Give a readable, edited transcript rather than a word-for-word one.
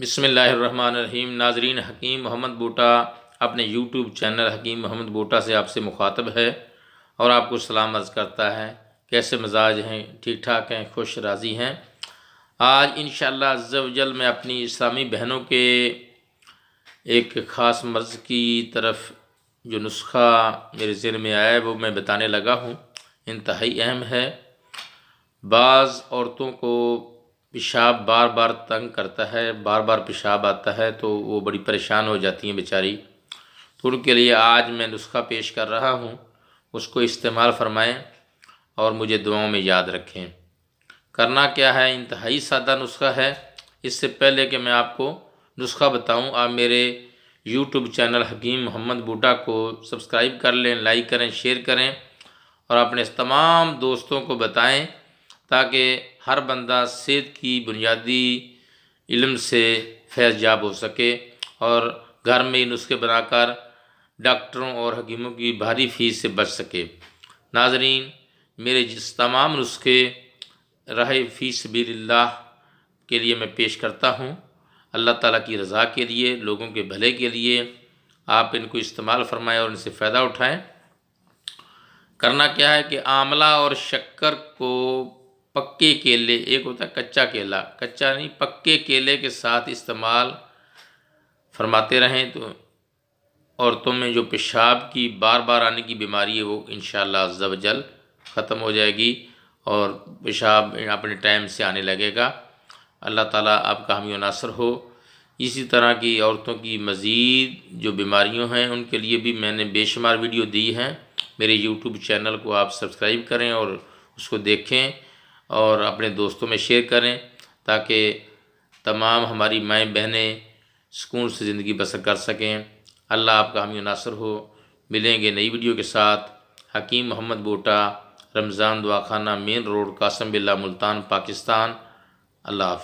बिस्मिल्लाहिर्रहमानिर्रहीम। नाजरीन, हकीम मोहम्मद बूटा अपने यूट्यूब चैनल हकीम मोहम्मद बूटा से आपसे मुखातब है और आपको सलाम अर्ज़ करता है। कैसे मिजाज हैं? ठीक ठाक हैं? खुश राज़ी हैं? आज इंशाअल्लाह अज़्ज़ व जल मैं अपनी इस्लामी बहनों के एक ख़ास मर्ज़ की तरफ जो नुस्ख़ा मेरे ज़हन में आया है वो मैं बताने लगा हूँ। इंतहाई अहम है। बाज़ औरतों को पेशाब बार बार तंग करता है, बार बार पेशाब आता है तो वो बड़ी परेशान हो जाती हैं बेचारी। तो उनके लिए आज मैं नुस्ख़ा पेश कर रहा हूँ, उसको इस्तेमाल फ़रमाएँ और मुझे दुआओं में याद रखें। करना क्या है, इंतहाई सादा नुस्ख़ा है। इससे पहले कि मैं आपको नुस्ख़ा बताऊँ, आप मेरे यूट्यूब चैनल हकीम मोहम्मद बूटा को सब्सक्राइब कर लें, लाइक करें, शेयर करें और अपने तमाम दोस्तों को बताएं ताकि हर बंदा सेहत की बुनियादी इल्म से फैज़याब हो सके और घर में ही नुस्खे बनाकर डॉक्टरों और हकीमों की भारी फीस से बच सके। नाज़रीन, मेरे जिस तमाम नुस्खे राह फ़ी सबीलिल्लाह के लिए मैं पेश करता हूँ, अल्लाह ताला की रज़ा के लिए, लोगों के भले के लिए, आप इनको इस्तेमाल फरमाएँ और इनसे फ़ायदा उठाएँ। करना क्या है कि आंवला और शक्कर को पक्के केले, एक होता है कच्चा केला, कच्चा नहीं पक्के केले के साथ इस्तेमाल फरमाते रहें तो औरतों में जो पेशाब की बार बार आने की बीमारी है वो इंशाअल्लाह अज़्ज़ व जल ख़त्म हो जाएगी और पेशाब अपने टाइम से आने लगेगा। अल्लाह ताला आपका हामी व नासर हो। इसी तरह की औरतों की मज़ीद जो बीमारियों हैं उनके लिए भी मैंने बेशुमार वीडियो दी हैं। मेरे यूट्यूब चैनल को आप सब्सक्राइब करें और उसको देखें और अपने दोस्तों में शेयर करें ताकि तमाम हमारी माएँ बहनें सुकून से ज़िंदगी बसर कर सकें। अल्लाह आपका हामी व नासर हो। मिलेंगे नई वीडियो के साथ। हकीम मोहम्मद बूटा, रमज़ान दुआखाना, मेन रोड, कासिम बिल्ला, मुल्तान, पाकिस्तान। अल्लाह हाफ़िज़।